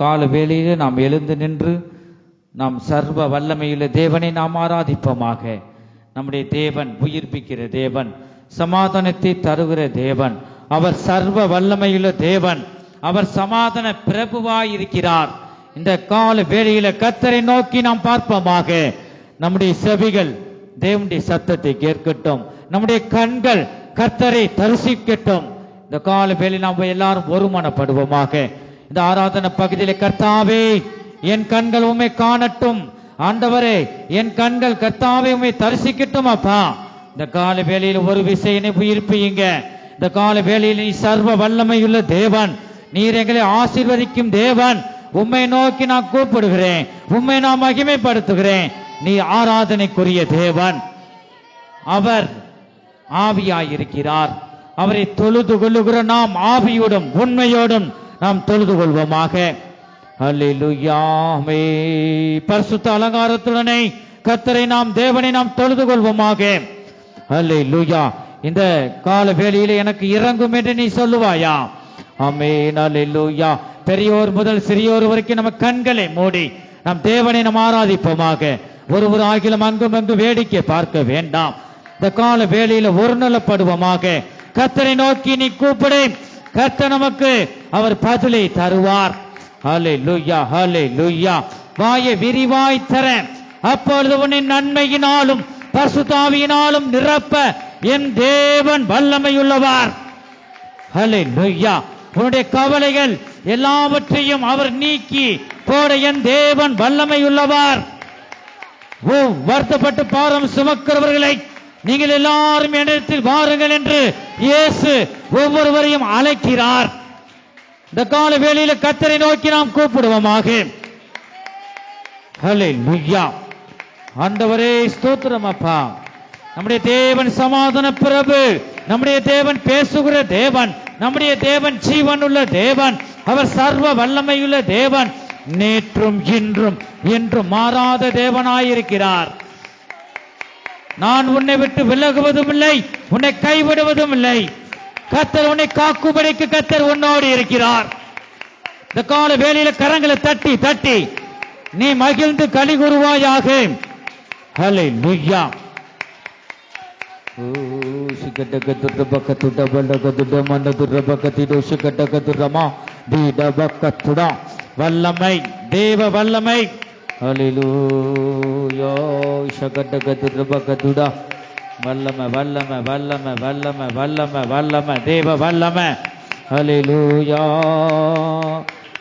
கால வேளையிலே நாம் எழுந்து நின்று நாம் சர்வ வல்லமையுள்ள தேவனை நாம் ஆராதிப்போமாக. நம்முடைய தேவன் உயிர்ப்பிக்கிற தேவன், சமாதானத்தை தருகிற தேவன், அவர் சர்வ வல்லமையுள்ள தேவன், அவர் சமாதான பிரபுவாய் இருக்கிறார். இந்த கால வேளையில கர்த்தரை நோக்கி நாம் பார்ப்போமாக. நம்முடைய செவிகள் தேவனுடைய சத்தத்தை கேட்கட்டும், நம்முடைய கண்கள் கர்த்தரை தரிசிக்கட்டும். இந்த கால வேளையில் நாம் எல்லாரும் ஒருமனப்படுவோமாக. இந்த ஆராதனை பகுதியிலே கர்த்தாவே என் கண்கள் உம்மை காணட்டும், ஆண்டவரே என் கண்கள் கர்த்தாவே உம்மை தரிசிக்கட்டும். அப்பா இந்த கால வேளையில் ஒரு விசையினை உயிர்ப்பியுங்க. இந்த கால வேளையில் நீ சர்வ வல்லமையுள்ள தேவன், நீர் எங்களை ஆசீர்வதிக்கும் தேவன். உம்மை நோக்கி நான் கூப்பிடுகிறேன், உம்மை நான் மகிமைப்படுத்துகிறேன். நீ ஆராதனைக்குரிய தேவன், அவர் ஆவியாயிருக்கிறார். அவரை தொழுது கொள்ளுகிற நாம் ஆவியோடும் உண்மையோடும் நாம் தொழுது கொள்வோமாக. அல்லேலூயா. பரிசுத்த அலங்காரத்துடனே கர்த்தரை நாம் தேவனை நாம் தொழுது கொள்வோமாக. அல்லேலூயா. இந்த கால வேளையிலே எனக்கு இறங்கும் என்று நீ சொல்லுவாயா? ஆமென். அல்லேலூயா. பெரியோர் முதல் சிறியோர் வரைக்கும் நம்ம கண்களை மூடி நாம் தேவனை நாம் ஆராதிப்போமாக. ஒருவர் ஆகிலும் அங்கும் அங்கு வேடிக்கை பார்க்க வேண்டாம். இந்த கால வேளையில ஒரு நலப்படுவோமாக. கர்த்தரை நோக்கி நீ கூப்பிடு, கர்த்தர் நமக்கு அவர் பதிலை தருவார். ஹல்லேலூயா, ஹல்லேலூயா. வாயை விரிவாய் தர, அப்பொழுது உன்னை நன்மையினாலும் பரிசுத்த ஆவியினாலும் நிரப்ப என் தேவன் வல்லமையுள்ளவர். ஹல்லேலூயா. உன்னுடைய கவலைகள் எல்லாவற்றையும் அவர் நீக்கி போட என் தேவன் வல்லமையுள்ளவர். வருத்தப்பட்டு பாரம் சுமக்கிறவர்களை நீங்கள் எல்லாரும் என்னிடத்தில் வாருங்கள் என்று இயேசு ஒவ்வொருவரையும் அழைக்கிறார். இந்த கால வேளையில கர்த்தரை நோக்கி நாம் கூப்பிடுவோமாக. ஹல்லேலூயா. ஆண்டவரே ஸ்தோத்திரம் அப்பா. நம்முடைய தேவன் சமாதான பிரபு, நம்முடைய தேவன் பேசுகிற தேவன், நம்முடைய தேவன் ஜீவனுள்ள தேவன், அவர் சர்வ வல்லமையுள்ள தேவன், நேற்றும் இன்றும் என்றும் மாறாத தேவனாயிருக்கிறார். நான் உன்னை விட்டு விலகுவதும் இல்லை, உன்னை கைவிடுவதும் இல்லை. கர்த்தர் உன்னை காக்கும்படிக்கு கர்த்தர் உன்னோடு இருக்கிறார். இந்த கால வேளையில கரங்களை தட்டி தட்டி நீ மகிழ்ந்து களி கூறுவாயாக. ஹல்லேலூயா. வல்லமை, தேவ வல்லமை. ஹல்லேலூயா. ஷகடகதுரபகதுடா. வல்லமை, வல்லமை, வல்லமை, வல்லமை, வல்லமை, வல்லமை, தேவ வல்லமை. ஹல்லேலூயா.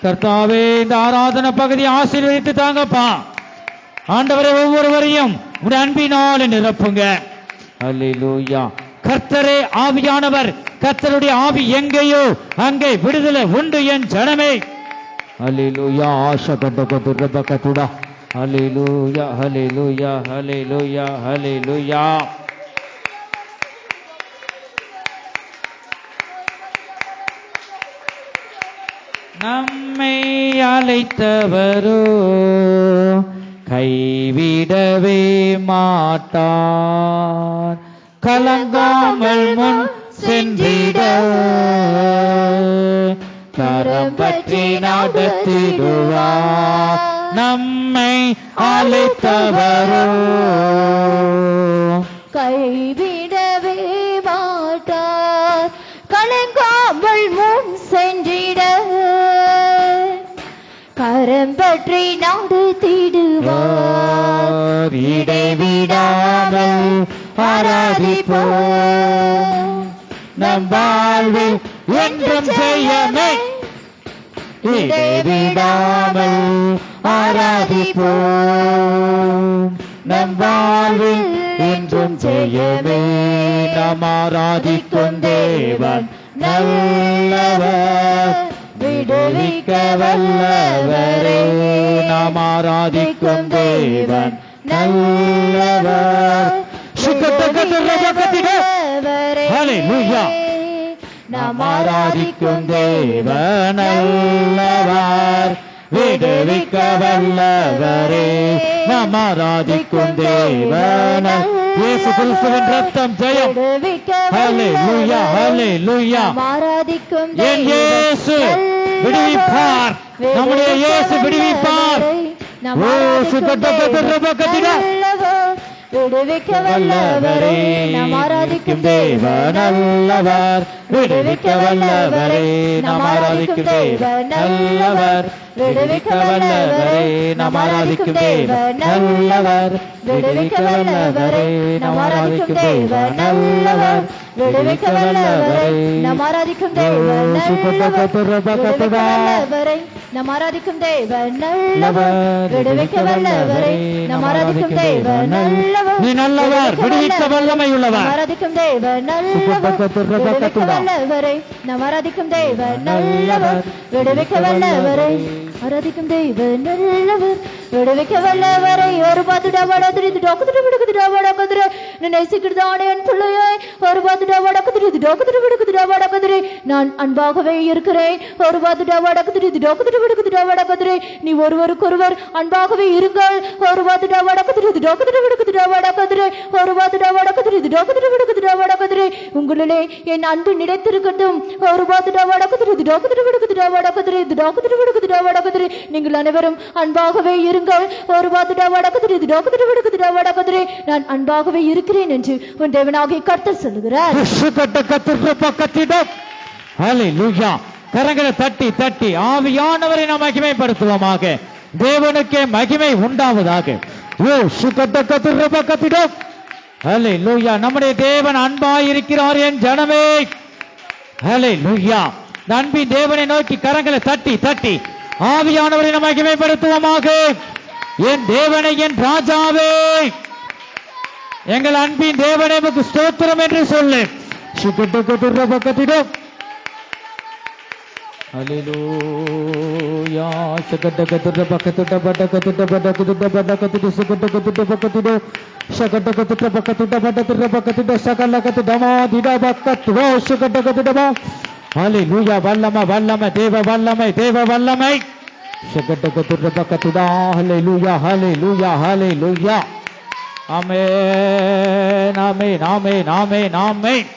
கர்த்தாவே இந்த ஆராதனை பகுதியை ஆசீர்வதித்து தாங்கப்பா. ஆண்டவரை ஒவ்வொருவரையும் உடைய அன்பினால் நிரப்புங்க. ஹல்லேலூயா. கர்த்தரே ஆவியானவர், கர்த்தருடைய ஆவி எங்கேயோ அங்கே விடுதலை உண்டு என் ஜனமே. ஹல்லேலூயா. ஷகடகதுரபகதுடா. ஹல்லேலூயா, ஹல்லேலூயா, ஹல்லேலூயா, ஹல்லேலூயா. நம்மை அழைத்தவரோ கைவிடவே மாட்டார், கலங்காமல் முன் சென்றிட கரம் பற்றி நடத்திடுவார். நம்மை அழைத்தவரோ கைவிடவே மாட்டார், கலங்காமல் முன் சென்றிட கரம் பற்றி நடத்திடுவார். இடைவிடாமல் ஆராதிப்போம், நம் வாழ்வில் என்றும் செய்யமே. இடைவிடாமல் ஆராதிப்போம், நம் வாழ்வில் என்றும் செய்யவே. நாம் ஆராதிக்கும் தேவன் நல்லவர், விடுவிக்க வல்லவரே. நாம் ஆராதிக்கும் தேவன் நல்லவர். ஹல்லேலூயா. நாம் ஆராதிக்கும் தேவன் நல்லவர், விடுவிக்க வல்லவரே. நாம் ஆராதிக்கும் தேவன் இயேசு கிறிஸ்துவின் ரத்தம் ஜெயம். ஹல்லேலூயா, ஹல்லேலூயா. ஆராதிக்கும் என் இயேசு விடுவிப்பார். நம்முடைய இயேசு விடுவிப்பார். நாம் ஆராதிக்கும் தேவன் விடுவிக்க வல்லவரே, நாம் ஆராதிக்கும் தேவன் நல்லவர். விடுவிக்க வல்லவரே, நாம் ஆராதிக்கும் தேவன் நல்லவர். விடுவிக்க வல்லவரே, நாம் ஆராதிக்கும் தேவன் நல்லவர். விடுவிக்க வல்லவரே, நாம் ஆராதிக்கும் தேவன் நல்லவர். விடுவிக்க வல்லவரே, நாம் ஆராதிக்கும் தேவன் நல்லவரை, நாம் ஆராதிக்கும் தேவன் நல்லவர். விடுவிக்க வல்லவரை, நாம் ஆராதிக்கும் தேவன் நல்லவர். நீ நல்லவர், விடுவிக்க வல்லமை உள்ளவர். ஆராதிக்கும் தேவன் நல்லவர். விடுவிக்க வல்லவரை, நாம் ஆராதிக்கும் தேவன் நல்லவர். விடுவிக்க வல்லவரை, ஆராதிக்கும் தேவன் நல்லவர். விடுவிக்க வல்லவரை. ஒரு பாத்துடா வடதுரி டாக்குதுட விடுக்குதுடா வடக்குதுரை நினைச்சுக்கிறதானே என் பிள்ளையை. ஒரு பாத்துடா வடக்குதுரி டாக்குதுட விடுக்குதுடா வடக்குதுரை. நான் அன்பாகவே இருக்கிறேன். ஒரு பாத்துடா வடக்குதுரி டாக்குதுட விடுக்குதுடா வடக்குதுரை. நீ ஒருவருக்கொருவர் அன்பாகவே இருங்கள். ஒரு பாத்துடா வடக்குதுரி டாக்குதுட விடுக்குதுடா வடக்குதுரை. ஒரு பாத்துடா வடக்குதுரி டாக்குதுட விடுக்குதுடா வடக்குதுரை. உங்களிலே என் அன்பு நிலைத்திருக்கட்டும். ஒரு பாத்துடா வடக்குதுரி டாக்குதுட விடுக்குதுடா வடக்குதுரை. டாக்குதுட விடுக்குதுடா வடக்குதுரை. நீங்கள் அனைவரும் அன்பாகவே இருங்கள். ஒரு பாத்துடா வடக்குதுரி டாக்குதுட விடுக்குதுடா வடக்குதுரை. நான் அன்பாகவே இருக்கிறேன் என்று உன் தேவனாகிய கர்த்தர் சொல்லுகிறார். ஹல்லேலூயா. கரங்களை தட்டி தட்டி ஆவியானவரை நாம் மகிமைப்படுத்துவோமாக. தேவனுக்கே மகிமை உண்டாவதாக. ஹல்லேலூயா. நம்முடைய தேவன் அன்பாயிருக்கிறார் என் ஜனமே. ஹல்லேலூயா. அன்பின் தேவனை நோக்கி கரங்களை தட்டி தட்டி ஆவியானவரை நாம் மகிமைப்படுத்துவோமாக. என் தேவனை, என் ராஜாவே, எங்கள் அன்பின் தேவனை உமக்கு ஸ்தோத்திரம் என்று சொல்லு. ஹல்லேலூயா. ஹல்லேலூயா. வல்லமை வல்லமை தேவ வல்லமை தேவ வல்லமை. ஹல்லேலூயா ஹல்லேலூயா ஹல்லேலூயா. ஆமென் ஆமென் ஆமென் ஆமென் ஆமென்.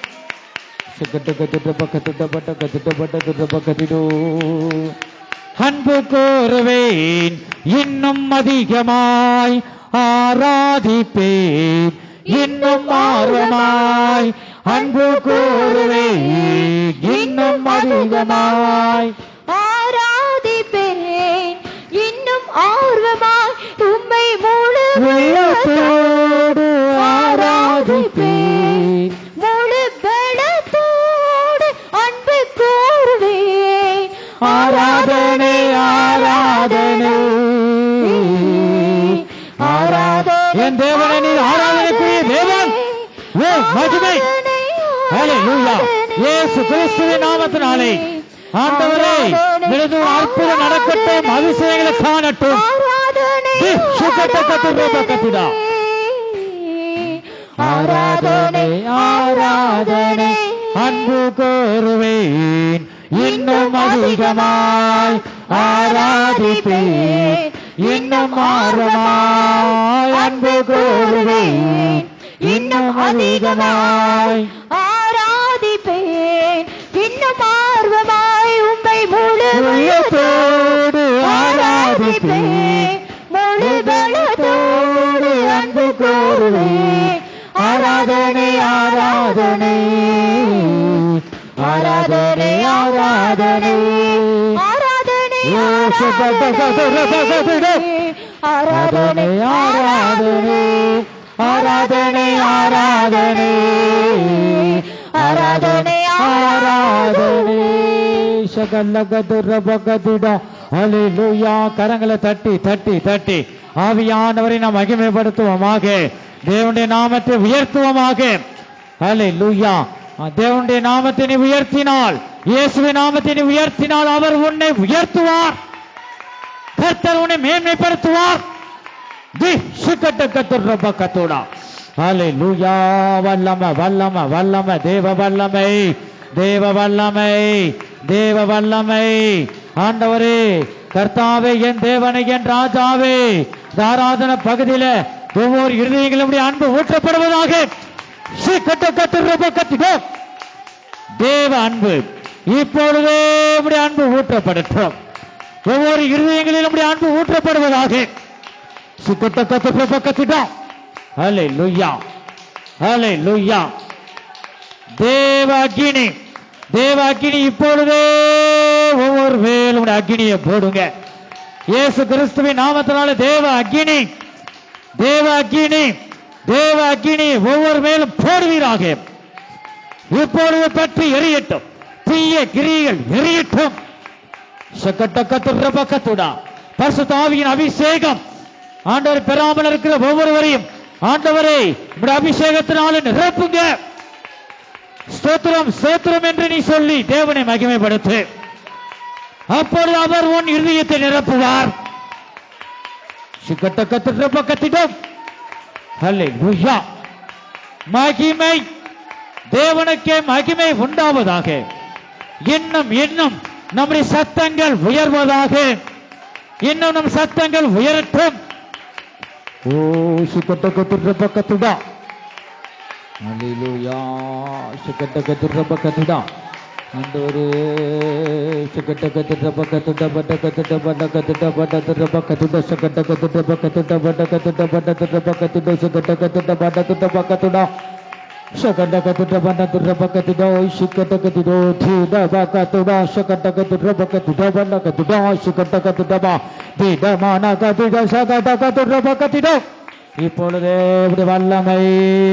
அன்பு கூறுவேன் இன்னும் அதிகமாய் ஆராதிப்பேன் இன்னும் ஆர்வமாய். அன்பு கூறுவேன் இன்னும் அதிகமாய் ஆராதிப்பேன் இன்னும் ஆர்வமாய். உம்மை முழு உள்ளத்தோடு ஆராதிப்பேன் முழு பலத்தோடு அன்பு கூறுவேன். ஆராதனை ஆராதனை ஆராதனை. என் தேவனை நீர் ஆராதனைக்குரிய தேவன். ஓ மகிமை. ஹல்லேலூயா. இயேசு கிறிஸ்துவின் நாமத்தினாலே ஆண்டவரே எனது அற்புதம் நடக்கட்டும், அதிசயங்களை காணட்டும். ஆராதனை ஆராதனை. அன்பு கூறுவேன் இன்னும் அதிகமாய் ஆராதிப்பேன் இன்னும் ஆர்வமாய். அன்பு கூறுவேன் இன்னும் அதிகமாய் ஆராதிப்பேன் இன்னும் ஆர்வமாய். உம்மை முழு உள்ளத்தோடு ஆராதிப்பேன் முழு பலத்தோடு அன்பு கூறுவேன். ஆராதனை ஆராதனை ஆராதனை ஆராதனை ஆராதனை ஆராதனை ஆராதனை ஆராதனை ஆராதனை ஆராதனை ஆராதனை. சகலகதுரபகதுடா. ஹல்லேலூயா. கரங்களை தட்டி தட்டி தட்டி ஆவியானவரை நாம் மகிமைப்படுத்துவோமாக. தேவனுடைய நாமத்தை உயர்த்துவோமாக. ஹல்லேலூயா. தேவனுடைய நாமத்தை நீ உயர்த்தினால், இயேசுவின் நாமத்தை நீ உயர்த்தினால் அவர் உன்னை உயர்த்துவார். கர்த்தர் உன்னை மேன்மைப்படுத்துவார். ஹல்லேலூயா. வல்லமை வல்லமை வல்லமை தேவ வல்லமை தேவ வல்லமை தேவ வல்லமை. ஆண்டவரே கர்த்தாவே, என் தேவனை, என் ராஜாவே, ஆராதன பகுதியில ஒவ்வொரு இருதயங்களுடைய அன்பு ஊற்றப்படுவதாக. தேவ அன்பு இப்பொழுதே அன்பு ஊற்றப்படட்டும். ஒவ்வொரு இருதயங்களிலும் நம்முடைய அன்பு ஊற்றப்படுவதாக. ஹல்லேலூயா, ஹல்லேலூயா. தேவ அக்கினி, தேவ அக்கினி இப்பொழுதே ஒவ்வொரு மேலும் அக்கினியை போடுங்க. இயேசு கிறிஸ்துவின் நாமத்தினால தேவ அக்கினி, தேவ அக்கினி, தேவ அக்கினி ஒவ்வொரு மேலும் போடுவீராக. இப்பொழுது பற்றி எரியட்டும், தீய கிரியைகள் எரியட்டும். பரிசுத்த ஆவியின் அபிஷேகம் ஆண்டவர் பெறாமல் இருக்கிற ஒவ்வொருவரையும் ஆண்டவரே உம்முடைய அபிஷேகத்தினால நிரப்புங்க. ஸ்தோத்திரம், ஸ்தோத்திரம் என்று நீ சொல்லி தேவனை மகிமைப்படுத்து. அப்பொழுது அவர் உன் இருதயத்தை நிரப்புவார். ஹல்லேலூயா. மகிமை தேவனுக்கே மகிமை உண்டாவதாக. இன்னும் இன்னும் நம்முடைய சத்தங்கள் உயர்வதாக. இன்னும் நம் சத்தங்கள் உயரட்டும். ஓ சுகட்டகத்துடா, ஹல்லேலூயா. சுகட்டகத்துடா ஆண்டவரே, சுகட்டகத்துடா பக்கத்துடா பட்டகத்துடா பட்டகத்துடா பட்டதுடா பக்கத்துடா சுகட்டகத்துடா பக்கத்துடா பட்டகத்துடா பட்டதுடா பக்கத்துடா சுகட்டகத்துடா பட்டதுடா பக்கத்துடா சுகட்டகத்துடா பட்டதுடா பக்கத்துடா சுகட்டகத்துடா தீடா பக்கத்துடா சுகட்டகத்துடா பக்கத்துடா பட்டகத்துடா சுகட்டகத்துடா தீடா மானகத்துடா சுகட்டகத்துடா பக்கத்துடா. இப்பொழுதே இப்படி வல்லமை,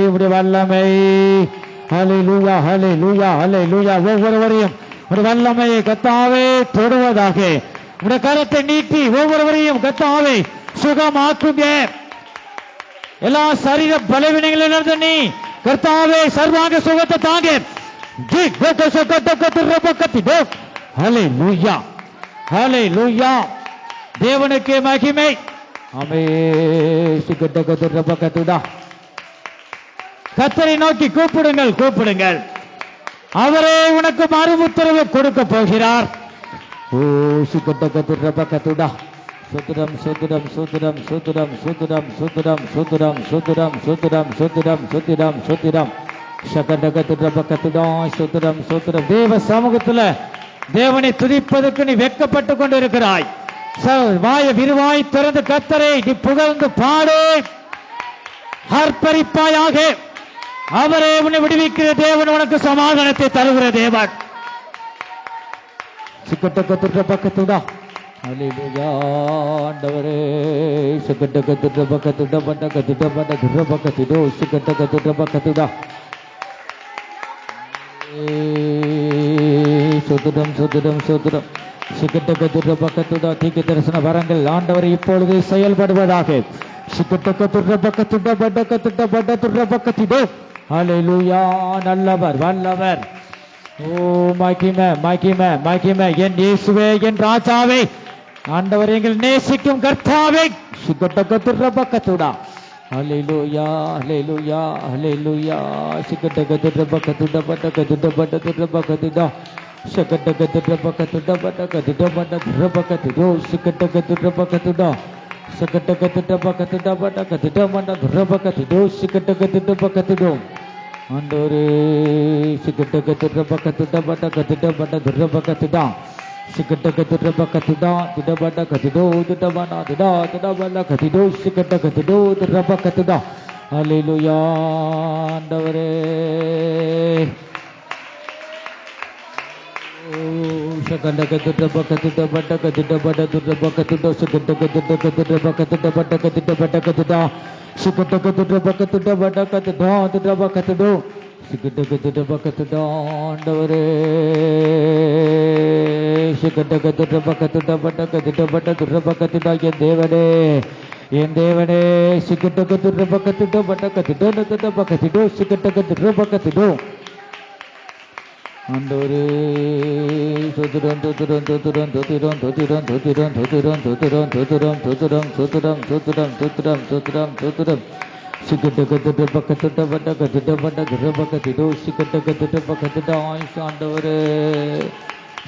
இப்படி வல்லமை. ஹல்லேலூயா, ஹல்லேலூயா, ஹல்லேலூயா. ஒவ்வொருவரையும் ஒரு வல்லமையை கர்த்தாவே தொடுவதாக. உடைய கரத்தை நீட்டி ஒவ்வொருவரையும் கர்த்தாவே சுகமாக்குங்க. எல்லா சரீர பலவீனங்களிலிருந்து நீ கர்த்தாவே சர்வாங்க சுகத்தை தாங்க. ஹல்லேலூயா, ஹல்லேலூயா. தேவனுக்கு மகிமை. கர்த்தரை நோக்கி கூப்பிடுங்கள், கூப்பிடுங்கள். அவரே உனக்கு மறு உத்தரவு கொடுக்க போகிறார். ஓ சுகட்டகத்துடா. சுத்ரம் சுத்ரம் சுத்ரம் சுத்ரம் சுத்ரம் சுத்ரம் சுத்ரம் சுத்ரம் சுத்ரம் சுத்ரம் சுத்ரம் சுத்ரம் சகட்டகத்துடா சுத்ரம் சுத்ரம். தேவ சமூகத்துல தேவனை துதிப்பதற்கு நீ வெட்கப்பட்டு கொண்டு இருக்கிறாய். வாய விரிவாய் திறந்து கர்த்தரை நீ புகழ்ந்து பாடு, ஆர்ப்பரிப்பாயாக. அவரே உன்னை விடுவிக்கிற தேவன், உனக்கு சமாதானத்தை தருகிற தேவன். பக்கத்துடா ஹல்லேலூயா. ஆண்டவரே சுகட்டகத்துட பக்கத்துட பட்டகத்துட பட்டதுட பக்கத்துடோ சுகட்டகத்துட பக்கத்துடா. சுதுடம் சுதுடம் சுதுடம் சுகட்டகத்துட பக்கத்துடா. தீக்கு தரிசன வரங்கள் ஆண்டவரை இப்பொழுது செயல்படுவதாக. சுகட்டகத்துட பக்கத்துட பட்டகத்துட பட்டதுட பக்கத்துடோ. ஹல்லேலூயா. நல்லவர், வல்லவர். ஓ மகிமை, மகிமை, மகிமை. என் இயேசுவே, என் ராஜாவே, ஆண்டவர் எங்கள் நேசிக்கும் கர்த்தாவே. சுகட்டகத்துட பக்கத்துடா. ஹல்லேலூயா, ஹல்லேலூயா, ஹல்லேலூயா. சுகட்டகத்துட பக்கத்துட பட்டகத்துட பட்டதுட பக்கத்துடா. சுகட்டகத்துட பக்கத்துட பட்டகத்துட பட்டதுட பக்கத்துடோ சுகட்டகத்துட பக்கத்துடா. சுகட்டகத்துட பக்கத்துட பட்டகத்துட பட்டதுட பக்கத்துடோ சுகட்டகத்துட பக்கத்துடோ. ஆண்டவரே சுகட்டகத்துட பக்கத்துட பட்டகத்துட பட்டதுட பக்கத்துடா. சுகட்டகத்துட பக்கத்துடா துட பட்டகத்துடோ துட பட்டதுடா துட பட்டகத்துடோ சுகட்டகத்துடோ துட பக்கத்துடா. ஹல்லேலூயா. ஆண்டவரே சுகட்டகத்துட பக்கத்துட பட்டகத்துட பட்டதுட பக்கத்துடோ சுகட்டகத்துட பக்கத்துட பட்டகத்துட பட்டகத்துடா. சுகட்டகத்துட பக்கத்துட பட்டகத்துடா துட பக்கத்துடோ சுகட்டகத்துட பக்கத்துடா. ஆண்டவரே சுகட்டகத்துட பக்கத்துட பட்டகத்துட பட்டதுட பக்கத்துடா. என் தேவனே, என் தேவனே. சுகட்டகத்துட பக்கத்துட பட்டகத்துட துட பக்கத்துடோ சுகட்டகத்துட பக்கத்துடோ. ஆண்டவரே சுதுரம் சுதுரம் சுதுரம் சுதுரம் சுதுரம் சுதுரம் சுதுரம் சுதுரம் சுதுரம் சுதுரம் சுதுரம் சுதுரம் சுதுரம் சுதுரம் சுதுரம் சுகட்டகத்துட பக்கத்துட பட்டகத்துட பட்டதுட பக்கத்துடோ சுகட்டகத்துட பக்கத்துடா. ஆண்டவரே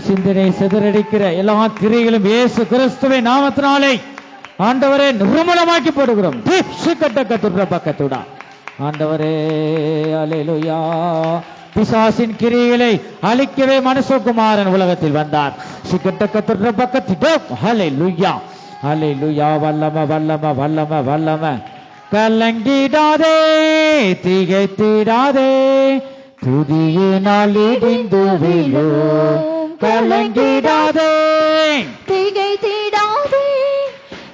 சிந்தனை சிதறடிக்கிற எல்லா கிரியைகளும் இயேசு கிறிஸ்துவின் நாமத்தினாலே ஆண்டவரே நிர்மூலமாக்கி போடுகிறோம். சுகட்டகத்துட பக்கத்துடா. ஆண்டவரே ஹல்லேலூயா. பிசாசின் கிரியைகளை அழிக்கவே மனுஷகுமாரன் உலகத்தில் வந்தார். ஹல்லேலூயா, ஹல்லேலூயா. வல்லம வல்லம வல்லம வல்லம. கலங்கிடாதே, திகைத்திடாதே, துதியினால் இடிந்து விழும். கலங்கிடாதே, திகைத்திடாதே,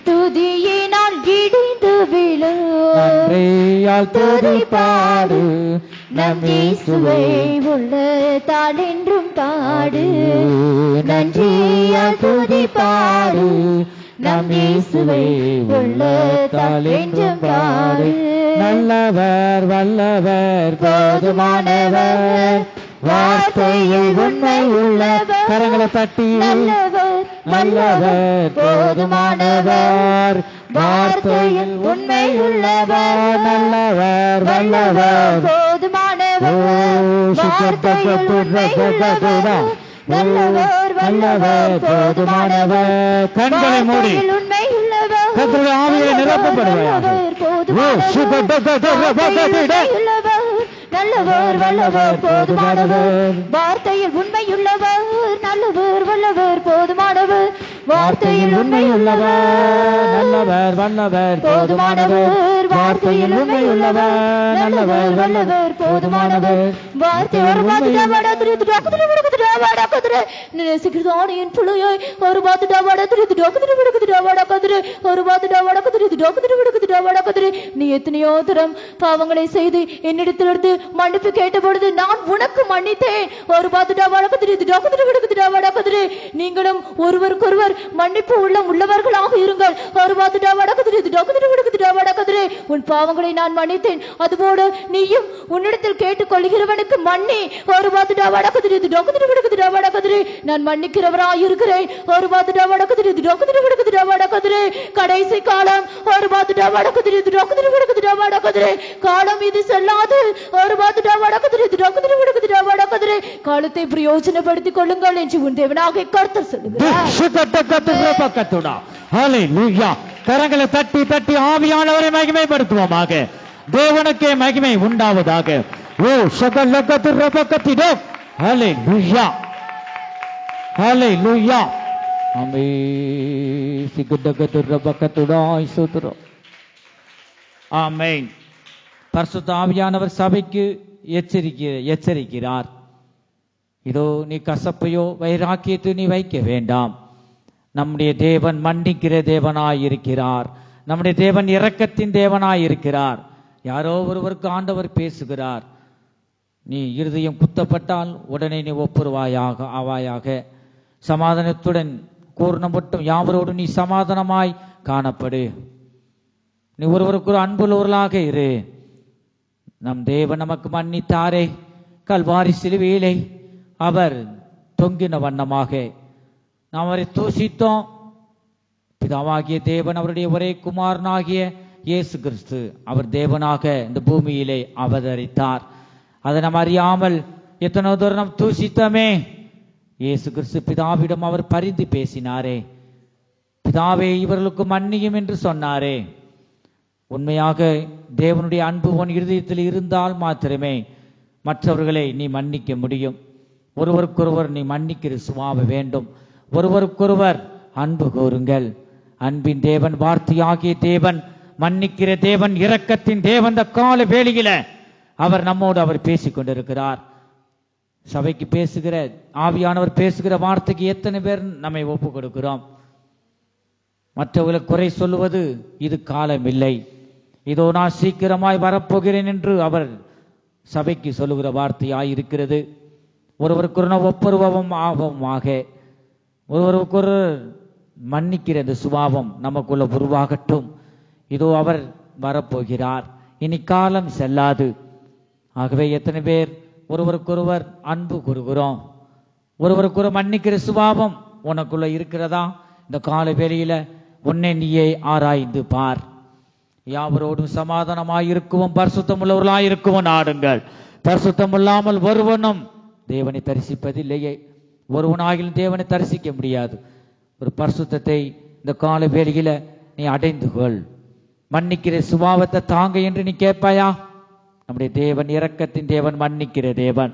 துதியினால் இடிந்து விழும். நன்றியால் துதிப்பாடு, நம் இயேசுவை உள்ளத்தால் என்றும் பாடு. நன்றியால் துதிப்பாடு, நம் இயேசுவை உள்ளத்தால் என்றும் பாடு. நல்லவர் வல்லவர் போதுமானவர், வார்த்தையில் உண்மை உள்ளவர். கரங்களை தட்டி நல்லவர் நல்லவர் போதுமானவர், வார்த்தையில் உண்மை உள்ளவர். நல்லவர் வல்லவர் போதுமானவர், வார்த்தையில் உண்மை உள்ளவர். நல்லவர் வல்லவர் போதுமானவர், கண்களை மூடி உண்மை உள்ளவர். கர்த்தருடைய ஆவியை நிரப்பப்படுவாயாக. நல்லவர் வல்லவர் போதுமானவர், வார்த்தையில் உண்மையுள்ளவர். நல்லவர் வல்லவர் போதுமானவர், வார்த்தையில் உண்மையுள்ளவர். நல்லவர் வல்லவர் போதுமானவர், வார்த்தையில் உண்மையுள்ளவர். நல்லவர் வல்லவர் போதுமானவர், வார்த்தை ஒரு பாத்துட்டா வாடா திரித்து டாக்குதுல விடுக்குதுடா வாடா கதுர நேசிக்கிறதான என் பிள்ளையை ஒரு பாத்துட்டா வாடா திரித்து டாக்குதுல விடுக்குதுடா வாடா கதுர ஒரு பாத்துட்டா வாடா கதுர டாக்குதுல விடுக்குதுடா வாடா கதுர. நீ எத்தனையோ தரம் பாவங்களை செய்து என்னிடத்திலிருந்து மன்னிப்பு கேட்ட பொழுது நான் உனக்கு மன்னித்தேன். ஒரு பாத்துட்டா வாடா கதுர டாக்குதுல விடுக்குதுடா வாடா கதுர. நீங்களும் ஒருவருக்கொருவர் மன்னிப்பு உள்ளவர்களாக இருங்கள். ஒரு பாத்துட்டா வாடா கதுர டாக்குதுல விடுக்குதுடா வாடா கதுர. உன் பாவங்களை நான் மன்னித்தேன், அதுபோல நீயும் உன்னிடத்தில் கேட்டுக் கொள்கிறவனுக்கு மன்னி. ஒரு பாத்துட்டா வாடா கதுர டாக்குதுல விடுக்குதுடா வாடா கதுர. நான் மன்னிக்கிறவராய் இருக்கிறேன். ஒரு பாத்துட்டா வாடா கதுர டாக்குதுல விடுக்குதுடா வாடா கதுர. கடைசி காலம் ஒரு பாத்துட்டா வாடா கதுர டாக்குதுல விடுக்குதுடா வாடா கதுர. காலம் இது செல்லாது. ஒரு பாத்துட்டா வாடா கதுர டாக்குதுல விடுக்குதுடா வாடா கதுர. காலத்தை பிரயோஜனப்படுத்திக் கொள்ளுங்கள் என்று உன் தேவனாகிய கர்த்தர் சொல்லுகிறார். ஹல்லேலூயா. கரங்களை தட்டி தட்டி ஆவியானவரை மகிமைப்படுத்துவோமாக. தேவனுக்கே மகிமை உண்டாவதாக. ஓ ஷகலகதுரபகதிடோ. ஹல்லேலூயா, ஹல்லேலூயா. ஆமே சிகடகதுரபகதுடாய் சோத்ரோ. ஆமென். பரிசுத்த ஆவியானவர் சபைக்கு எச்சரிக்கிறார். இதோ நீ கசப்பையோ வைராக்கியத்தை நீ வைக்க வேண்டாம். நம்முடைய தேவன் மன்னிக்கிற தேவனாயிருக்கிறார். நம்முடைய தேவன் இரக்கத்தின் தேவனாயிருக்கிறார். யாரோ ஒருவருக்கு ஆண்டவர் பேசுகிறார். நீ இருதயம் குத்தப்பட்டால் உடனே நீ ஒப்புருவாயாக ஆவாயாக. சமாதானத்துடன் கூர்ணப்பட்டும் யாவரோடு நீ சமாதானமாய் காணப்படு. நீ ஒருவருக்கு ஒரு அன்புள்ளவர்களாக இரு. நம் தேவன் நமக்கு மன்னித்தாரே. கல்வாரி சிலுவையிலே அவர் தொங்கின வண்ணமாக நாம் அவரை தூசித்தோம். பிதாவாகிய தேவன் அவருடைய ஒரே குமாரனாகிய இயேசு கிறிஸ்து அவர் தேவனாக இந்த பூமியிலே அவதரித்தார். அதை நாம் அறியாமல் எத்தனை தூரம் தூசித்தமே. இயேசு கிறிஸ்து பிதாவிடம் அவர் பரிந்து பேசினாரே. பிதாவே இவர்களுக்கு மன்னியும் என்று சொன்னாரே. உண்மையாக தேவனுடைய அன்பு உன் இருதயத்தில் இருந்தால் மாத்திரமே மற்றவர்களை நீ மன்னிக்க முடியும். ஒருவருக்கொருவர் நீ மன்னிக்கிற சுபாவ வேண்டும். ஒருவருக்கொருவர் அன்பு கூறுங்கள். அன்பின் தேவன், வார்த்தையாகிய தேவன், மன்னிக்கிற தேவன், இரக்கத்தின் தேவன் இந்த கால வேளையில அவர் நம்மோடு அவர் பேசிக் கொண்டிருக்கிறார். சபைக்கு பேசுகிற ஆவியானவர் பேசுகிற வார்த்தைக்கு எத்தனை பேர் நம்மை ஒப்பு கொடுக்கிறோம்? மற்றவர்களுக்கு குறை சொல்லுவது இது காலம் இல்லை. இதோ நான் சீக்கிரமாய் வரப்போகிறேன் என்று அவர் சபைக்கு சொல்லுகிற வார்த்தையாய் இருக்கிறது. ஒருவருக்கொரு ஒப்புருவம் ஆகவுமாக ஒருவருக்கொரு மன்னிக்கிற இந்த சுபாவம் நமக்குள்ள உருவாகட்டும். இதோ அவர் வரப்போகிறார். இனி காலம் செல்லாது. ஆகவே எத்தனை பேர் ஒருவருக்கொருவர் அன்பு கூறுகிறோம்? ஒருவருக்கொரு மன்னிக்கிற சுபாவம் உனக்குள்ள இருக்கிறதா? இந்த கால வேளையில உன்னை நீயே ஆராய்ந்து பார். யாவரோடும் சமாதானமாய் இருக்குவோம், பரிசுத்தம் உள்ளவர்களாய் இருக்குவோம் நாடுங்கள். பரிசுத்தம் இல்லாமல் ஒருவனும் தேவனை தரிசிப்பதில்லையே. ஒருவனாகிலும் தேவனை தரிசிக்க முடியாது. ஒரு பரிசுத்தத்தை இந்த கால வேளையில நீ அடைந்து கொள். மன்னிக்கிற சுபாவத்தை தாங்க என்று நீ கேட்பாயா? நம்முடைய தேவன் இரக்கத்தின் தேவன், மன்னிக்கிற தேவன்.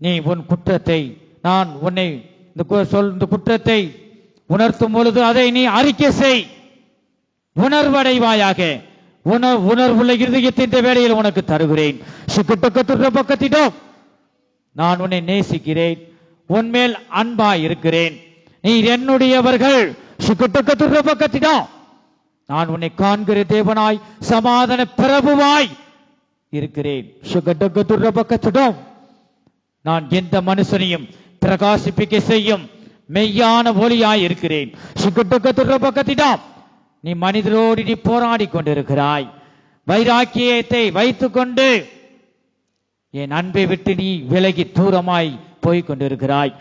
நீ உன் குற்றத்தை நான் உன்னை இந்த குற்றத்தை உணர்த்தும் பொழுது அதை நீ அறிக்கை செய், உணர்வடைவாயாக. உணர்வுள்ள இருதயத்தின் வேளையில் உனக்கு தருகிறேன். பக்கத்திடம் நான் உன்னை நேசிக்கிறேன், உன்மேல் அன்பாய் இருக்கிறேன், நீ என்னுடையவர்கள். பக்கத்திடம் நான் உன்னை காண்கிற தேவனாய் சமாதான பிரபுவாய் இருக்கிறேன். பக்கத்திடம் நான் எந்த மனுஷனையும் பிரகாசிப்பிக்க செய்யும் மெய்யான ஒளியாய் இருக்கிறேன். பக்கத்திடம் நீ மனிதரோடு நீ போராடி கொண்டிருக்கிறாய், வைராக்கியத்தை வைத்துக் கொண்டு என் அன்பை விட்டு நீ விலகி தூரமாய் போய் கொண்டிருக்கிறாய்.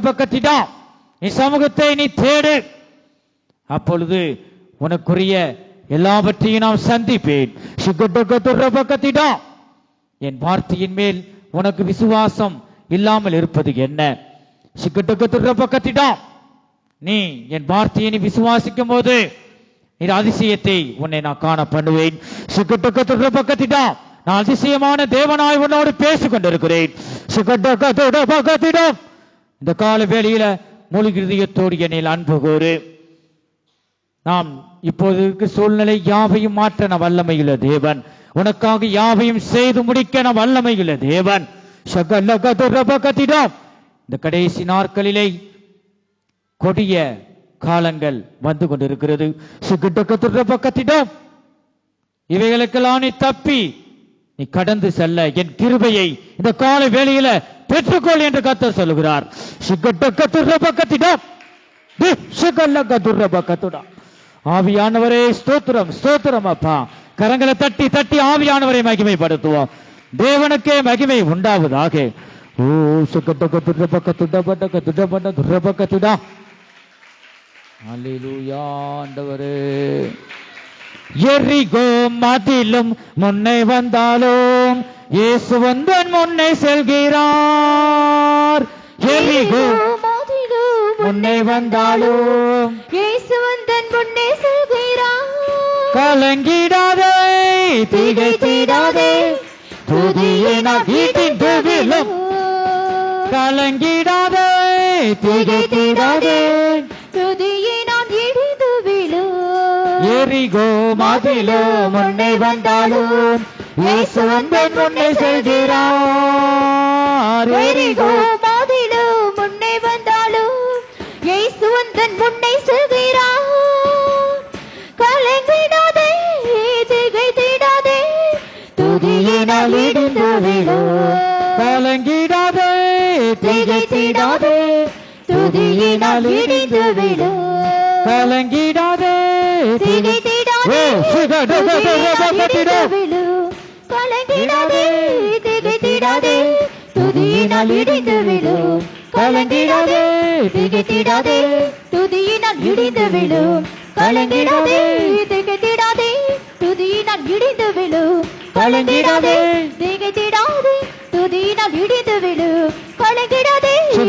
பக்கத்திடம் நீ சமூகத்தை நீ தேடு, அப்பொழுது உனக்குரிய எல்லாவற்றையும் நாம் சந்திப்பேன். பக்கத்திடம் என் வார்த்தையின் மேல் உனக்கு விசுவாசம் இல்லாமல் இருப்பது என்ன? பக்கத்திடம் நீ என் வார்த்தையை நீ விசுவாசிக்கும் போது நீ அதிசயத்தை உன்னை நான் காண பண்ணுவேன். பக்கத்திடம் நான் அதிசயமான தேவனாய் உன்னோடு பேசிக் கொண்டிருக்கிறேன். பக்கத்திடம் இந்த கால வேளையில முழு இதயத்தோடு என்னில் அன்பு கூறு. நாம் இப்போது சூழ்நிலை யாவையும் மாற்ற வல்லமையுள்ள தேவன், உனக்காக யாவையும் செய்து முடிக்க வல்லமையுள்ள தேவன். பக்கத்திடம் இந்த கடைசி நாட்களிலே கொடிய காலங்கள் வந்து கொண்டிருக்கிறது. பக்கத்திடம் இவைகளுக்கெல்லாம் நீ தப்பி நீ கடந்து செல்ல என் கிருபையை இந்த கால வேளையில பெற்றுக்கொள் என்று கர்த்தர் சொல்லுகிறார். பக்கத்திடம் ஆவியானவரே ஸ்தோத்திரம், ஸ்தோத்திரம் அப்பா. கரங்களை தட்டி தட்டி ஆவியானவரை மகிமைப்படுத்துவோம். தேவனுக்கே மகிமை உண்டாவதாக. ஓ பக்கத்திடம் அல்லேலூயா ஆண்டவரே. எரிகோ மதிலும் முன்னே வந்தாலும் இயேசு வந்தன் முன்னே செல்கிறார். எரிகோ முன்னே வந்தாலும் இயேசு வந்தன் முன்னே செல்கிறார். கலங்கிடாதே திகைத்திடாதே துதியின வீட்டின் துவிலும். கலங்கிடாதே திகைத்திடாதே துதியினால் இடிந்து விழும். எரிகோ மதிலோ முன்னே வந்தாலும் இயேசு வந்தன் முன்னே செல்கிறார். எரிகோ மதிலோ முன்னே வந்தாலும் இயேசு வந்தன் முன்னே செல்கிறார். கலங்கிடாதே திகைத்திடாதே துதியினால் இடிந்து விழும். கலங்கிடாதே திகைத்திடாதே துதியினால் இடிந்து விழும். கலங்கிடாதே திகைத்திடாதே பக்கத்திடம் விழும். கலங்கிடாதே திகைத்திடாதே துதியினால் இடிந்து விழும். கலங்கிடாதே திகைத்திடாதே துதியினால் இடிந்து விழும். கலங்கிடாதே திகைத்திடாதே துதியினால் இடிந்து விழும். கலங்கிடாதே திகைத்திடாதே துதியினால் இடிந்து விழும். கலங்கிடாதே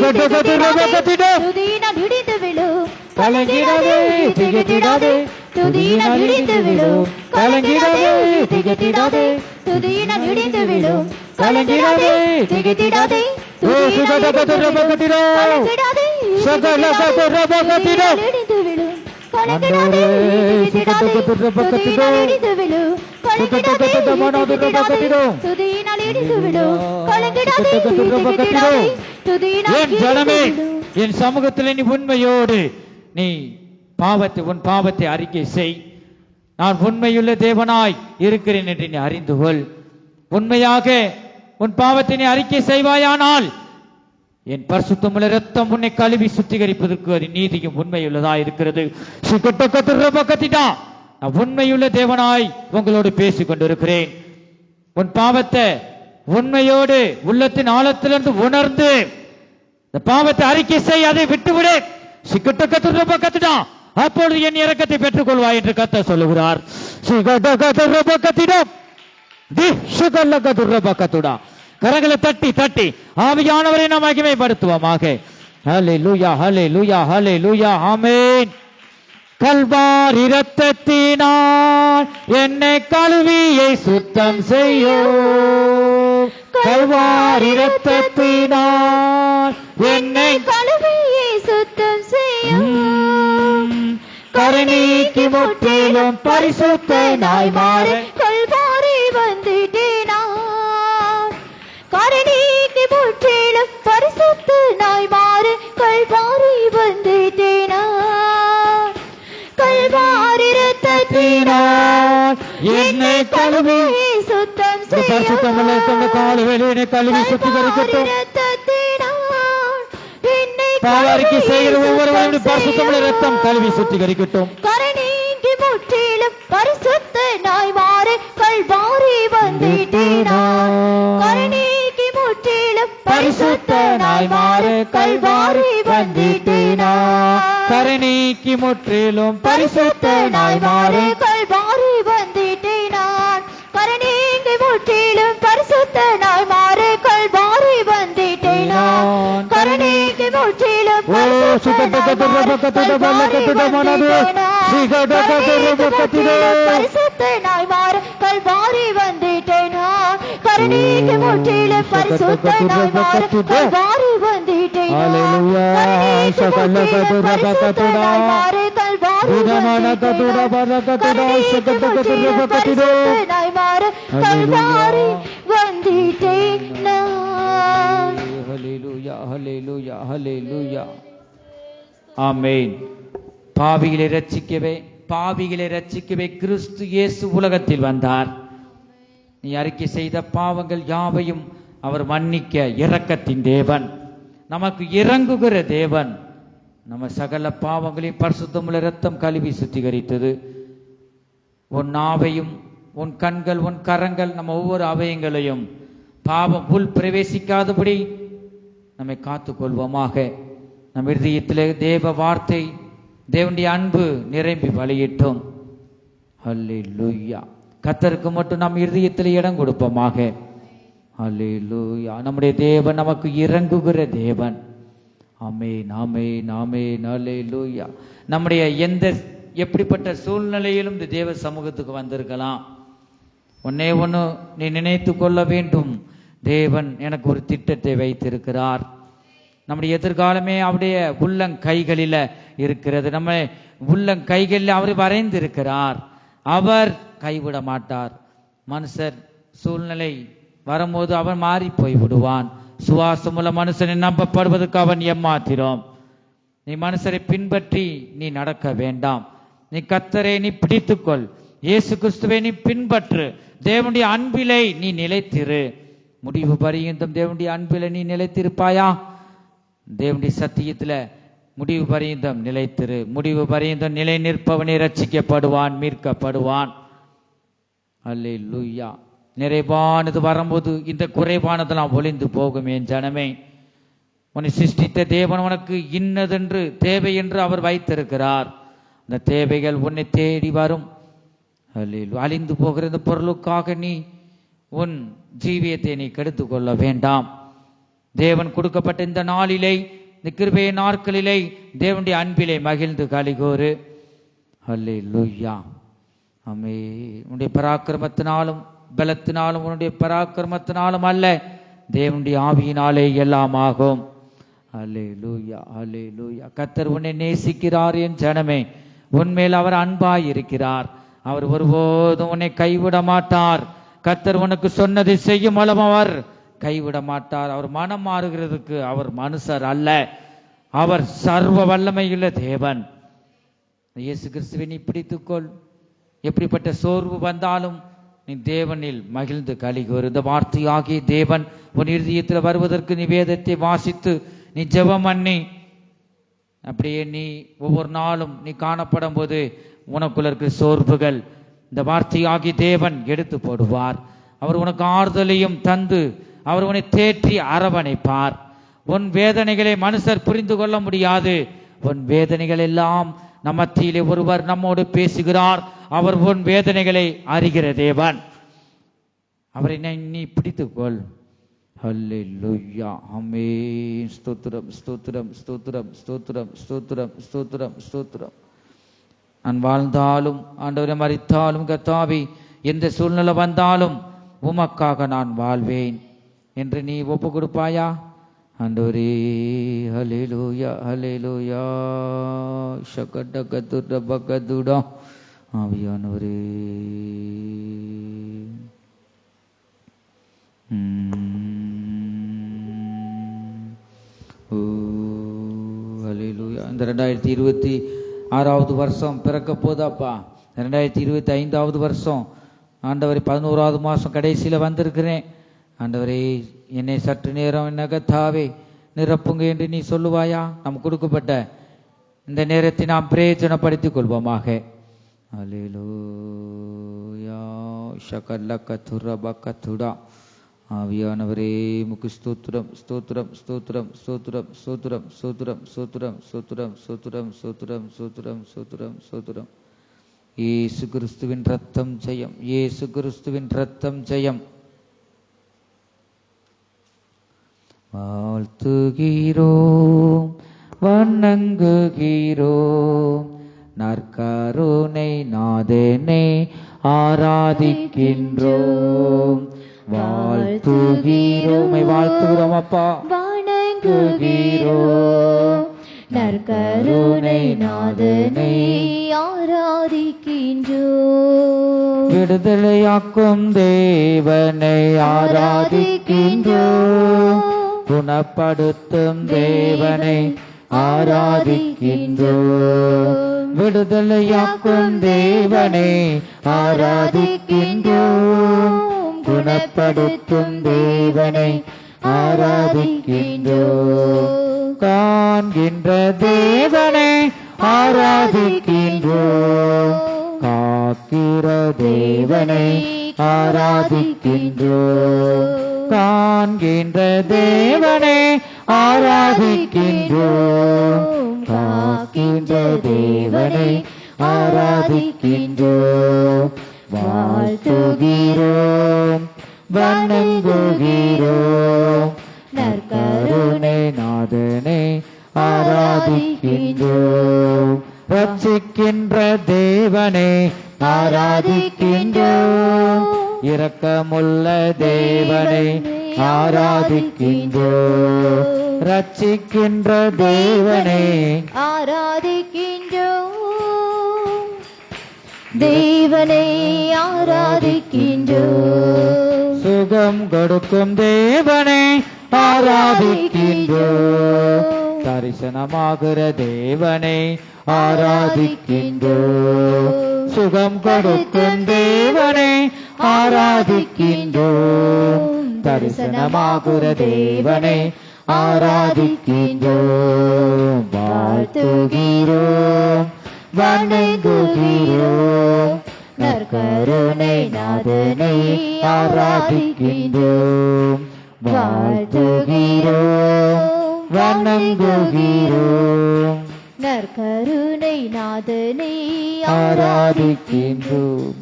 துதியினால் இடிந்து விழும். கலங்கிடாதே திகைத்திடாதே துதியினால் இடிந்து விழும். கலங்கிடாதே திகைத்திடாதே துதியினால் இடிந்து விழும். கலங்கிடாதே திகைத்திடாதே துதியினால் இடிந்து விழும். கலங்கிடாதே துதியினால் இடிந்து விழும். கலங்கிடாதே துதியினால் இடிந்து விழும். கலங்கிடாதே துதியினால் என் ஜனமே, என் சமூகத்தில் நீ உண்மையோடு நீ உன் பாவத்தை அறிக்கை செய். நான் உண்மையுள்ள தேவனாய் இருக்கிறேன் என்று நீ அறிந்து கொள். உண்மையாக உன் பாவத்தை நீ அறிக்கை செய்வாயானால் என் பரிசுத்தமுள்ள இரத்தம் உன்னை கழுவி சுத்திகரிப்பதற்கு அது நீதியும் உண்மையுள்ளதா இருக்கிறது. பக்கத்திடம் நான் உண்மையுள்ள தேவனாய் உங்களோடு பேசிக் கொண்டிருக்கிறேன். உன் பாவத்தை உண்மையோடு உள்ளத்தின் ஆழத்திலிருந்து உணர்ந்து இந்த பாவத்தை அறிக்கை செய், அதை விட்டுவிடு. பக்கத்திடம் அப்பொழுது என் இரக்கத்தை பெற்றுக் கொள்வாய் என்று கர்த்தர் சொல்லுகிறார். பக்கத்திடம் கரங்களை தட்டி தட்டி ஆவியானவரை நாம் மகிமைப்படுத்துவோமாக. ஹல்லேலூயா, ஹல்லேலூயா, ஹல்லேலூயா, ஆமென். கல்வாரி இரத்தத்தினால் என்னை கழுவியை சுத்தம் செய்யும். கல்வாரி இரத்தத்தினால் என்னை கழுவியே சுத்தம் செய்யும். கருணீக்கி முற்றிலும் பரிசுத்தனாய் மாற கல்வாரி வந்துட்டேனா. கருணீக்கி முற்றிலும் பரிசுத்தனாய் மாற கல்வாரி வந்துட்டேனா. கல்வாரி இரத்தத்தினால் என்னை கழுவி சுத்தம் பரிசுத்தமுள்ள காலுகளிலே கழுவி சுத்திகரிக்கட்டும். பாவரிக்கை செய்கிற ஒவ்வொருவரும் பரிசுத்தமுள்ள இரத்தம் கழுவி சுத்திகரிக்கட்டும். கருணீக்கி முற்றிலும் பரிசுத்தனாய் மாற கல்வாரி வந்துட்டேனா. கருணீக்கி முற்றிலும் பரிசுத்தனாய் மாற கல்வாரி வந்துட்டேனா. கருணீக்கி முற்றிலும் பரிசுத்தனாய் மாற கல்வாரி வந்துட்டேனா. கருணீக்கி முற்றிலும் பரிசுத்தனாய் மாற கல்வாரி வந்துட்டேனா. கருணீக்கி முற்றிலும் பரிசுத்தனாய் மாற கல்வாரி வந்துட்டேனா. கருணீக்கி முற்றிலும் பரிசுத்தனாய் மாற கல்வாரி வந்துட்டேனா. ஆமென். பாவிகளை ரட்சிக்கவே கிறிஸ்து இயேசு உலகத்தில் வந்தார். நீ அறிக்கை செய்த பாவங்கள் யாவையும் அவர் மன்னிக்க இரக்கத்தின் தேவன், நமக்கு இறங்குகிற தேவன். நம்ம சகல பாவங்களையும் பரிசுத்தமுள்ள இரத்தம் கழுவி சுத்திகரித்தது. உன் நாவையும் உன் கண்கள் உன் கரங்கள் நம்ம ஒவ்வொரு அவயங்களையும் பாவம் உள் பிரவேசிக்காதபடி நம்மை காத்துக் கொள்வோமாக. நம் இருதயத்திலே தேவ வார்த்தை தேவனுடைய அன்பு நிரம்பி வழியிட்டோம். ஹல்லேலூயா. கர்த்தருக்கு மட்டும் நம் இருதயத்திலே இடம் கொடுப்போமாக. ஹல்லேலூயா. நம்முடைய தேவன் நமக்கு இறங்குகிற தேவன். ஆமென், ஆமென், ஆமென். ஹல்லேலூயா. நம்முடைய எப்படிப்பட்ட சூழ்நிலையிலும் இந்த தேவ சமூகத்துக்கு வந்திருக்கலாம். ஒன்னே ஒன்று நீ நினைத்து கொள்ள வேண்டும், தேவன் எனக்கு ஒரு திட்டத்தை வைத்திருக்கிறார். நம்முடைய எதிர்காலமே அவருடைய உள்ளங்கைகளில் இருக்கிறது. நம்ம உள்ளங்கைகளில் அவர் வரைந்திருக்கிறார். அவர் கைவிட மாட்டார். மனுஷர் சூழ்நிலை வரும்போது அவன் மாறி போய் விடுவான். சுவாசமுள்ள மனுஷனை நம்பப்படுவதற்கு அவன் ஏமாத்திரோம். நீ மனுஷரை பின்பற்றி நீ நடக்க வேண்டாம். நீ கர்த்தரை நீ பிடித்துக்கொள். இயேசு கிறிஸ்துவை நீ பின்பற்று. தேவனுடைய அன்பிலை நீ நிலைத்திரு. முடிவு பரியந்தம் தேவனுடைய அன்பிலை நீ நிலைத்திருப்பாயா? தேவனுடைய சத்தியத்துல முடிவு பரியந்தம் நிலைத்திரு. முடிவு பரியந்தம் நிலை நிற்பவனை ரட்சிக்கப்படுவான், மீட்கப்படுவான். அல்லேலூயா. நிறைவானது வரும்போது இந்த குறைவானதெல்லாம் ஒளிந்து போகும். என் ஜனமே, உன்னை சிருஷ்டித்த தேவன் உனக்கு இன்னதென்று தேவை என்று அவர் வைத்திருக்கிறார். அந்த தேவைகள் உன்னை தேடி வரும். அழிந்து போகிற இந்த பொருளுக்காக நீ உன் ஜீவியத்தை நீ கெடுத்து கொள்ள வேண்டாம். தேவன் கொடுக்கப்பட்ட இந்த நாளிலே, இந்த கிருபைய நாட்களிலே தேவனுடைய அன்பிலே மகிழ்ந்து கலிகோரு. அல்லேலூயா. ஆமென். உன்னுடைய பராக்கிரமத்தினாலும் பலத்தினாலும் உன்னுடைய பராக்கிரமத்தினாலும் அல்ல, தேவனுடைய ஆவியினாலே எல்லாம் ஆகும். அல்லேலூயா, அல்லேலூயா. கர்த்தர் உன்னை நேசிக்கிறார் என் ஜனமே. உன்மேல் அவர் அன்பாய் இருக்கிறார். அவர் ஒருபோதும் உன்னை கைவிட மாட்டார். கர்த்தர் உனக்கு சொன்னதை செய்யும் அளவு அவர் கைவிட மாட்டார். அவர் மனம் மாறுகிறதுக்கு அவர் மனுஷர் அல்ல. அவர் சர்வ வல்லமையுள்ள தேவன். இயேசு கிறிஸ்துவை நீ பிடித்துக்கொள். எப்படிப்பட்ட சோர்வு வந்தாலும் நீ தேவனில் மகிழ்ந்து கலிகூர். இந்த வார்த்தையாகிய தேவன் உன் இருதயத்தில் வருவதற்கு நீ வேதத்தை வாசித்து நீ ஜெபம் பண்ணி, அப்படியே நீ ஒவ்வொரு நாளும் நீ காணப்படும் போது உனக்குள்ள இருக்கிற சோர்வுகள் இந்த வார்த்தையாகிய தேவன் எடுத்து போடுவார். அவர் உனக்கு ஆறுதலையும் தந்து அவர் உன்னை தேற்றி அரவணைப்பார். உன் வேதனைகளை மனுஷர் புரிந்து கொள்ள முடியாது. உன் வேதனைகள் எல்லாம் நம் மத்தியிலே ஒருவர் நம்மோடு பேசுகிறார். அவர் உன் வேதனைகளை அறிகிற தேவன். அவரை நீ பிடித்துக்கொள். ஹல்லேலூயா. ஆமென். ஸ்தோத்திரம், ஸ்தோத்திரம், ஸ்தோத்திரம், ஸ்தோத்திரம், ஸ்தோத்திரம், ஸ்தோத்திரம், ஸ்தோத்திரம். நான் வாழ்ந்தாலும் ஆண்டவரை மரித்தாலும் கர்த்தாவே, எந்த சூழ்நிலை வந்தாலும் உமக்காக நான் வாழ்வேன். என்று நீ ஒப்பு கொடுப்பாயா? ஆண்டவரே, ஹல்லேலூயா ஹல்லேலூயா. ஷகடகதுரபகதுடா. ஆவியானவரே, ஹல்லேலூயா. இந்த 2026வது வருஷம் பிறக்க போதாப்பா. 2025வது வருஷம் ஆண்டவரே, 11வது மாதம் கடைசியில் வந்திருக்கிறேன். ஆண்டவரே, என்னை சற்று நேரம் என்ன கர்த்தாவே நிரப்புங்க என்று நீ சொல்லுவாயா? நாம் கொடுக்கப்பட்ட இந்த நேரத்தை நாம் பிரயோஜனப்படுத்திக் கொள்வோமாக. அல்லேலூயா. ஷகல்லகதுரபகதுடா. ஆவியானவரே, உமக்கு ஸ்தோத்திரம் ஸ்தோத்திரம் ஸ்தோத்திரம் ஸ்தோத்திரம் ஸ்தோத்திரம் ஸ்தோத்திரம் ஸ்தோத்திரம் ஸ்தோத்திரம் ஸ்தோத்திரம் ஸ்தோத்திரம் ஸ்தோத்திரம் ஸ்தோத்திரம் ஸ்தோத்திரம். இயேசு கிறிஸ்துவின் ரத்தம் ஜெயம், இயேசு கிறிஸ்துவின் ரத்தம் ஜெயம். வாழ்த்துகிறோம், வணங்குகிறோம், நற்கருணை நாதனை ஆராதிக்கின்றோம். வாழ்த்துகிறோம், வாழ்த்துகிறோம் அப்பா, வணங்குகிறோம், நற்கருணை நாதனை ஆராதிக்கின்றோம். விடுதலையாக்கும் தேவனை ஆராதிக்கின்றோம், குணப்படுத்தும் தேவனை ஆராதிக்கின்றோம். விடுதலையாக்கும் தேவனை ஆராதிக்கின்றோம், குணப்படுத்தும் தேவனை ஆராதிக்கின்றோம். காண்கின்ற தேவனை ஆராதிக்கின்றோம், காக்கிற தேவனை ஆராதிக்கின்றோம். காண்கின்ற தேவனை ஆராதிக்கின்றோம், காக்கின்ற தேவனை ஆராதிக்கின்றோம். வாழ்த்துகிறோம், வணங்குகிறோம், நற்கருணை நாதனை ஆராதிக்கின்றோம். ரட்சிக்கின்ற தேவனை ஆராதிக்கின்றோம், இரக்கமுள்ள தேவனை ஆராதிக்கின்றோம். ரட்சிக்கின்ற தேவனை ஆராதிக்கின்றோம், தேவனை ஆராதிக்கின்றோம். சுகம் கொடுக்கும் தேவனை ஆராதிக்கின்றோம், தரிசனமாகிற தேவனை ஆராதிக்கின்றோம். சுகம் கொடுக்கும் தேவனை ஆராதிக்கின்றோம், தரிசனமாகிற தேவனை ஆராதிக்கின்றோம். வாழ்த்துகிறோம், வணங்குகிறோம், நற்கருணை நாதனை ஆராதிக்கின்றோம். வாழ்த்துகிறோம், வணங்குகிறோம், நற்கருணை நாதனை ஆராதிக்கின்றோம்.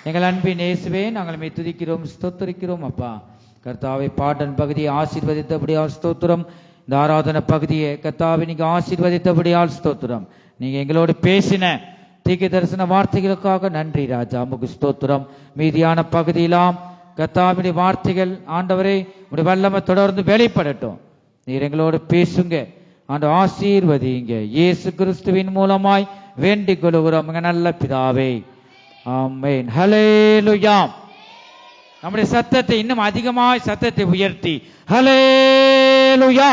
எங்கள் அன்பின் இயேசுவே, நாங்கள் மே துதிக்கிறோம், ஸ்தோத்திரிக்கிறோம் அப்பா. கர்த்தாவை பாடன் பகுதியை ஆசீர்வதித்தபடியால் ஸ்தோத்திரம். இந்த ஆராதனை பகுதியை கர்த்தாவை நீங்க ஆசீர்வதித்தபடியால் ஸ்தோத்திரம். நீங்க எங்களோடு பேசின தீர்க்க தரிசன வார்த்தைகளுக்காக நன்றி ராஜா, உமக்கு ஸ்தோத்திரம். மீதியான பகுதியெல்லாம் கர்த்தாவினுடைய வார்த்தைகள் ஆண்டவரே உடைய வல்லமை தொடர்ந்து வெளிப்படட்டும். நீர் எங்களோடு பேசுங்க ஆண்டு, ஆசீர்வதிங்க. இயேசு கிறிஸ்துவின் மூலமாய் வேண்டிக் கொள்கிறோம் நல்ல பிதாவே, ஆமென். ஹல்லேலூயா. நம்முடைய சத்தத்தை இன்னும் அதிகமாய் சத்தத்தை உயர்த்தி ஹல்லேலூயா.